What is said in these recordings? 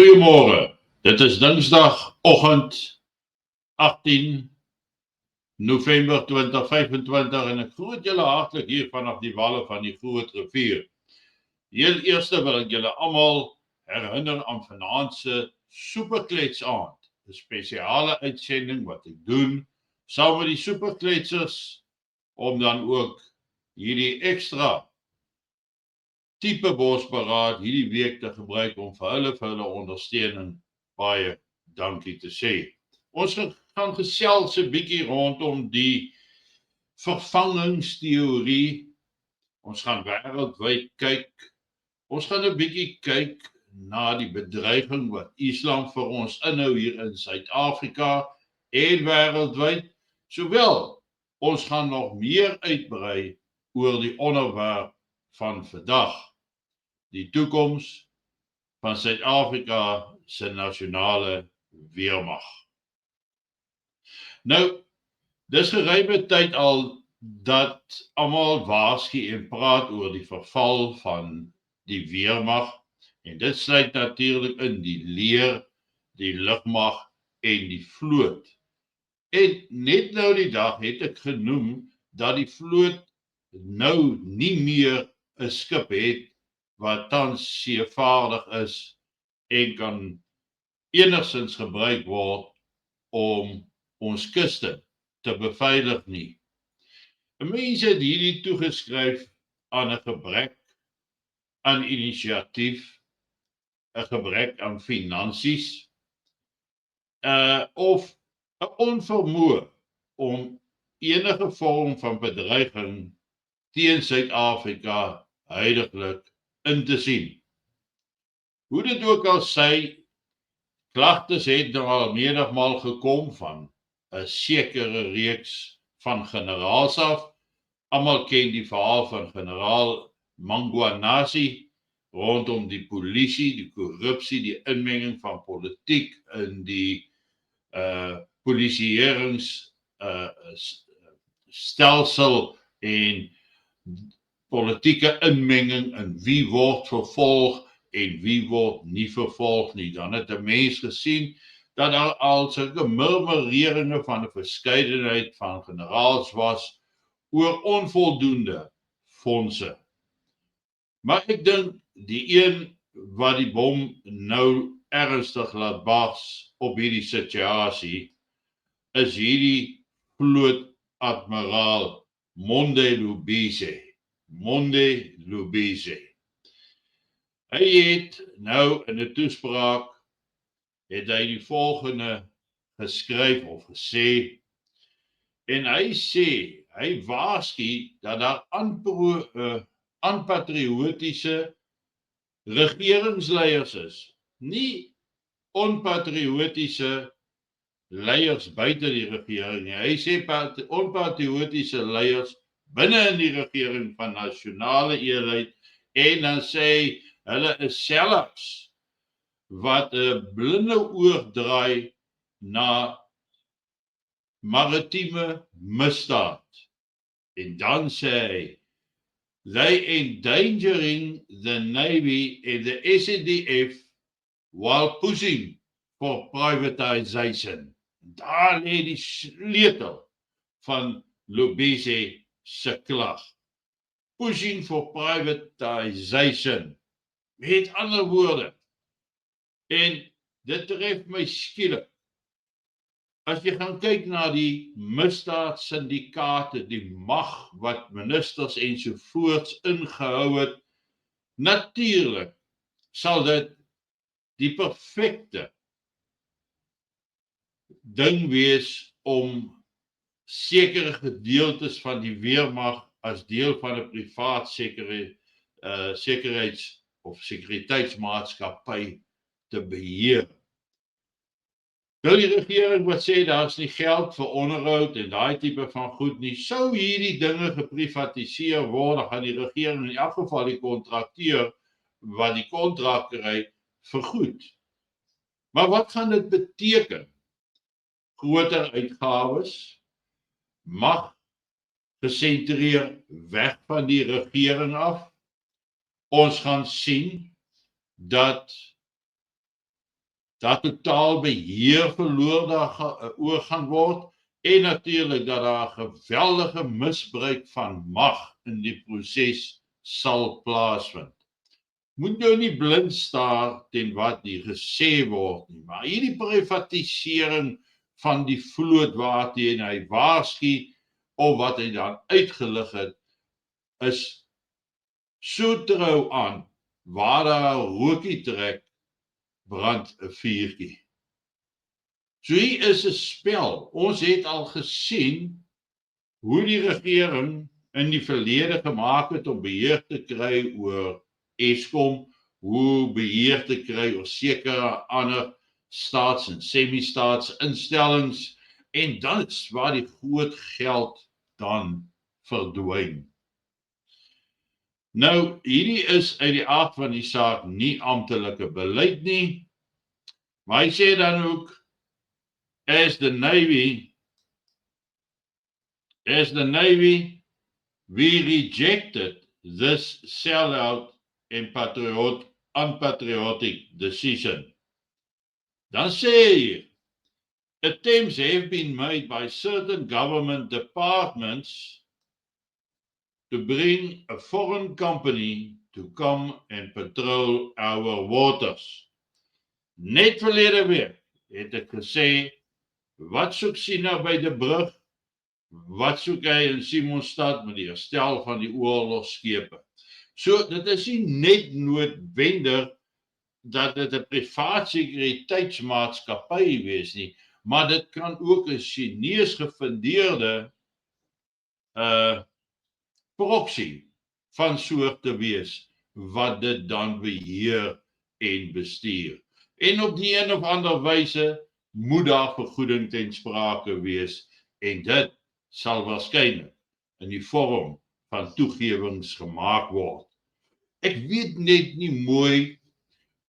Goeiemôre. Dit is Dinsdagoggend 18 November 2025 en ek groet julle hartlik hier vanaf die walle van die Groot Rivier. Heel eerste wil ek julle almal herinner aan vanaand se Superklets aand, 'n spesiale uitsending wat ek doen saam met die superkletsers om dan ook hierdie ekstra tipe bosberaad hierdie week te gebruik om vir hulle ondersteuning baie dankie te sê. Ons gaan gesels 'n bietjie rondom die vervangingsteorie. Ons gaan wêreldwyd kyk. Ons gaan 'n bietjie kyk na die bedreiging wat Islam vir ons inhou hier in Suid-Afrika en wêreldwyd. Sowel, ons gaan nog meer uitbrei oor die onderwerp van vandag. Die toekoms van Suid-Afrika se nasionale weermag. Nou, dis geruime tyd al dat almal waarsku en praat oor die verval van die weermag en dit sluit natuurlik in die leer, die lugmag en die vloot. En net nou die dag het ek genoem dat die vloot nou nie meer 'n skip het wat tans seevaardig is en kan enigstens gebruik word om ons kuste te beveilig nie. Mense het hierdie toegeskryf aan 'n gebrek aan inisiatief, 'n gebrek aan finansies, of 'n onvermoë om enige vorm van bedreiging teen Suid-Afrika huidiglik in te sien. Hoe dit ook al sy, klagtes het nou al menigmaal gekom van 'n sekere reeks van generaals af. Almal ken die verhaal van generaal Mangwanasi rondom die polisie, die korrupsie, die inmenging van politiek in die polisieeringsstelsel en politieke inmenging in wie word vervolg en wie word nie vervolg nie. Dan het 'n mens gesien dat daar al sulke murmureringe van 'n verskeidenheid van generaals was oor onvoldoende fondse. Maar ek dink die een wat die bom nou ernstig laat bars op hierdie situasie is hierdie vlootadmiraal Monde Lubise. Hy het nou in 'n toespraak het hy die volgende geskryf of gesê en hy sê, hy waarsku dat daar aanpatriotiese regeringsleiers is, nie onpatriotiese leiers buite die regering nie. Hy sê onpatriotiese leiers binne in die regering van nasionale eenheid en dan sê hulle is selfs wat 'n blinde oog draai na maritieme misdaad. En dan sê hy, they endangering the Navy and the SADF while pushing for privatization. Daar lê die sleutel van Lubise se klag. Pushing for privatization. Met ander woorde. En dit tref my skielik. As jy gaan kyk na die misdaadsyndikaate, die mag wat ministers ensovoorts ingehou het, natuurlik sal dit die perfekte ding wees om sekere gedeeltes van die weermag as deel van 'n privaat sekuriteits- of sekuriteitsmaatskappy te beheer. Nou die regering wat sê daar's nie geld vir onderhoud en daai tipe van goed nie, sou hierdie dinge geprivatiseer word, dan gaan die regering in elk geval die kontrakteur wat die kontrak kry vergoed. Maar wat gaan dit beteken? Groter uitgawes, mag gesentreer weg van die regering af. Ons gaan sien dat dat totaal beheer verloor oor gaan word en natuurlik dat daar geweldige misbruik van mag in die proses sal plaasvind. Moet nou nie blind staar teen wat hier gesê word nie, maar hierdie privatisering van die vloot waarteen hy waarsku of wat hy dan uitgelig het, is so trou aan waar daar 'n rookie trek, brand 'n vuurtjie. So hier is 'n spel. Ons het al gesien hoe die regering in die verlede gemaak het om beheer te kry oor Eskom, hoe beheer te kry oor sekere ander staats- en semi-staatsinstellings, en dan is waar die groot geld dan verdwyn. Nou, hierdie is uit die aard van die saak nie amptelike beleid nie, maar hy sê dan ook, as the Navy, we rejected this sellout and unpatriotic decision. Dan sê hy, attempts have been made by certain government departments to bring a foreign company to come and patrol our waters. Net verlede week het ek gesê, wat soek Sina by die brug? Wat soek hy in Simonstad met die herstel van die oorlogskepe? So, dit is nie net noodwendig dat dit 'n privaat sekuriteitsmaatskappy wees nie, maar dit kan ook 'n Chinees gefundeerde proxy van soorte wees wat dit dan beheer en bestuur. En op die een of ander wyse moet daar vergoeding ten sprake wees en dit sal waarskynlik in die vorm van toegewings gemaak word. Ek weet net nie mooi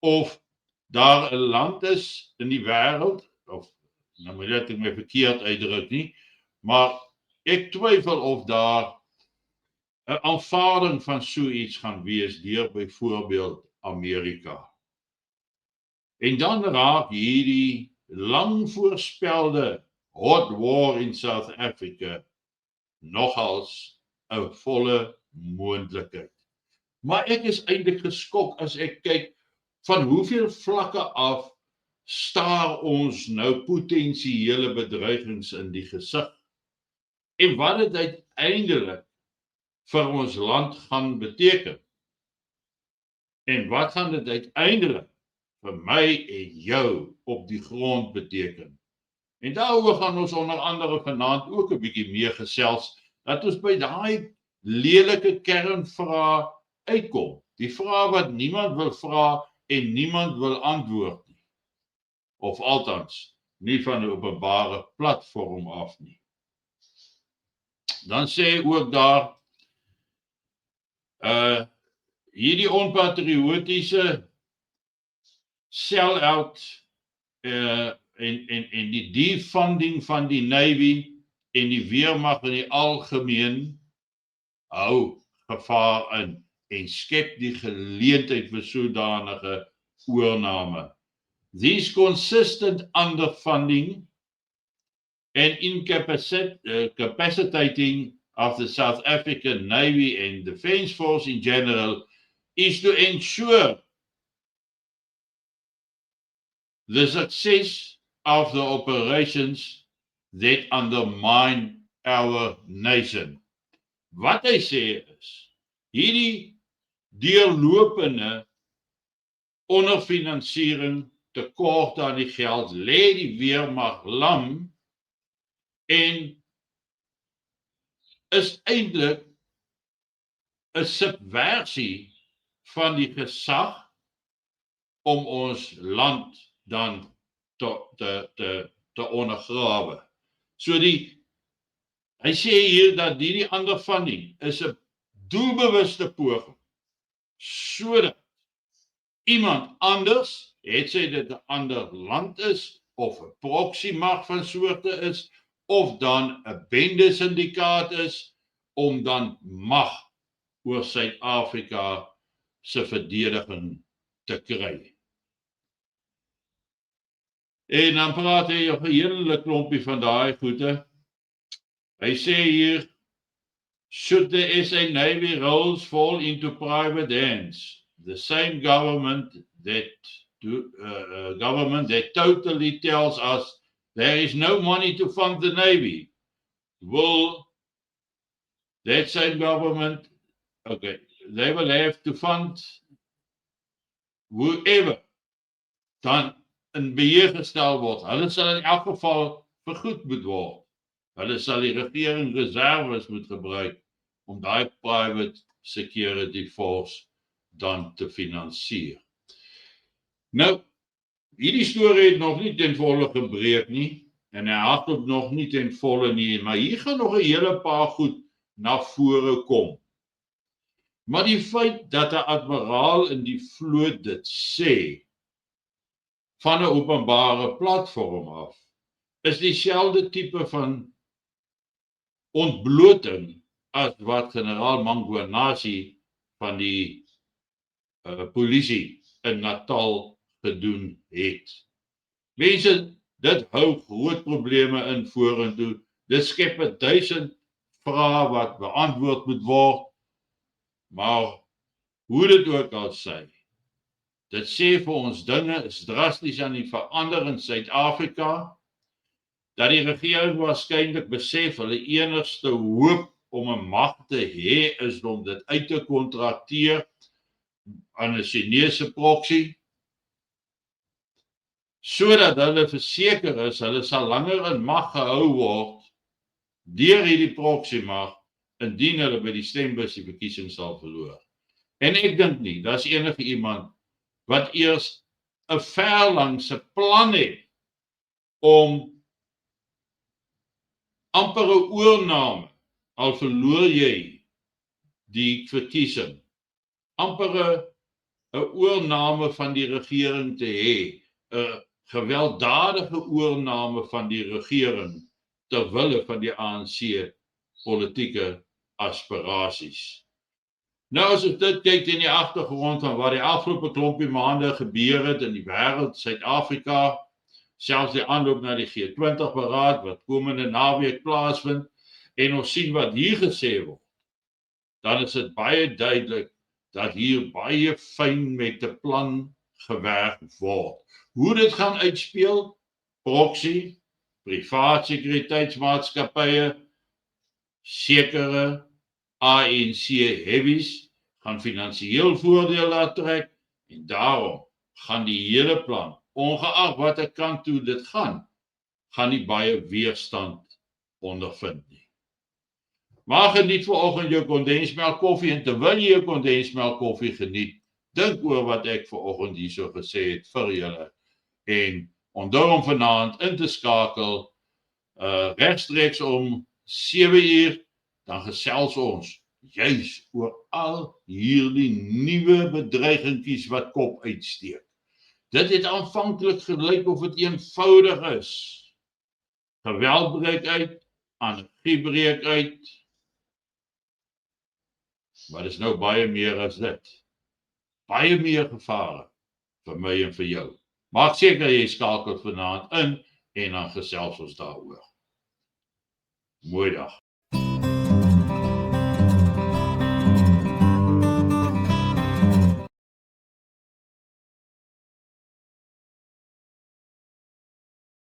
of daar 'n land is in die wêreld, of nou moet ek my verkeerd uitdruk nie, maar ek twyfel of daar 'n aanvaarding van so iets gaan wees deur byvoorbeeld Amerika. En dan raak hierdie lang voorspelde hot war in South Africa nogals 'n volle moontlikheid. Maar ek is eintlik geskok as ek kyk van hoeveel vlakke af staar ons nou potensiële bedreigings in die gesig en wat dit uiteindelik vir ons land gaan beteken. En wat gaan dit uiteindelik vir my en jou op die grond beteken? En daaroor gaan ons onder andere vanaand ook 'n bietjie meer gesels, dat ons by daai lelike kernvraag uitkom. Die vraag wat niemand wil vra en niemand wil antwoord nie. Of althans, nie van 'n openbare platform af nie. Dan sê hy ook daar, hierdie onpatriotiese sell-out en die defunding van die Navy en die weermag in die algemeen hou gevaar in en skep die geleentheid vir sodanige oorname. These consistent underfunding and incapacitating of the South African Navy and Defence Force in general is to ensure the success of the operations that undermine our nation. Wat hy sê is, hierdie deurlopende onderfinansiering, tekort aan die geld, lê die weermag lam en is eintlik 'n subversie van die gesag om ons land dan te ondergrawe. So hy sê hier dat hierdie underfunding is 'n doelbewuste poging sodat iemand anders, het sy dit 'n ander land is of 'n proxy mag van soorte is of dan 'n bende syndikaat is om dan mag oor Suid-Afrika se verdediging te kry. En dan praat hy 'n hele klompie van daai goede. Hy sê hier, should the SA Navy roles fall into private hands, the same government that totally tells us there is no money to fund the Navy, will that same government, okay, they will have to fund whoever dan in beheer gestel word. Hulle sal in elk geval vergoed moet word. Hulle sal die regering reserves moet gebruik om daai private security force dan te finansier. Nou, hierdie storie het nog nie ten volle gebreek nie, en hy hardloop nog nie ten volle nie, maar hier gaan nog 'n hele paar goed na vore kom. Maar die feit dat 'n admiraal in die vloot dit sê, van 'n openbare platform af, is dieselfde tipe van ontbloting as wat generaal Mangwanasi van die polisie in Natal gedoen het. Mense, dit hou groot probleme in vorentoe. Dit skep 1000 vrae wat beantwoord moet word. Maar hoe dit ook al sê, dit sê vir ons dinge is drasties aan die verander in Suid-Afrika, dat die regering waarskynlik besef hulle enigste hoop om 'n mag te hê is om dit uit te kontrakteer aan 'n Chinese proxy, sodat hulle verseker is hulle sal langer in mag gehou word deur hierdie proxy mag indien hulle by die stembus die verkiesing sal verloor. En ek dink nie, daar's enige iemand wat eers 'n verlangse plan het om amper 'n oorname, al verloor jy die verkiesing, amper 'n oorname van die regering te hê, 'n gewelddadige oorname van die regering ter wille van die ANC politieke aspirasies. Nou as ons dit kyk in die agtergrond van wat die afgelope klompie maande gebeur het in die wêreld, Suid-Afrika, selfs die aanloop na die G20 beraad wat komende naweek plaasvind, en ons sien wat hier gesê word, dan is dit baie duidelik dat hier baie fyn met 'n plan gewerk word. Hoe dit gaan uitspeel, proxy, privaat sekuriteitsmaatskappye, sekere ANC heavies gaan finansiëel voordeel laat trek, en daarom gaan die hele plan, ongeag watter kant toe dit gaan nie baie weerstand ondervind nie. Maar geniet vanoggend jou kondensmelk koffie, en terwyl jy jou kondensmelk koffie geniet, dink oor wat ek vanoggend hierso gesê het vir julle, en onthou om vanaand in te skakel, regstreeks om 7:00, dan gesels ons juis oor al hierdie nuwe bedreigingkies wat kop uitsteek. Dit het aanvanklik gelyk of dit eenvoudig is. Geweld breek uit, anargie breek uit, maar dit is nou baie meer as dit. Baie meer gevare vir my en vir jou. Maak seker jy skakel vanaand in, en dan gesels ons daaroor. Mooi dag.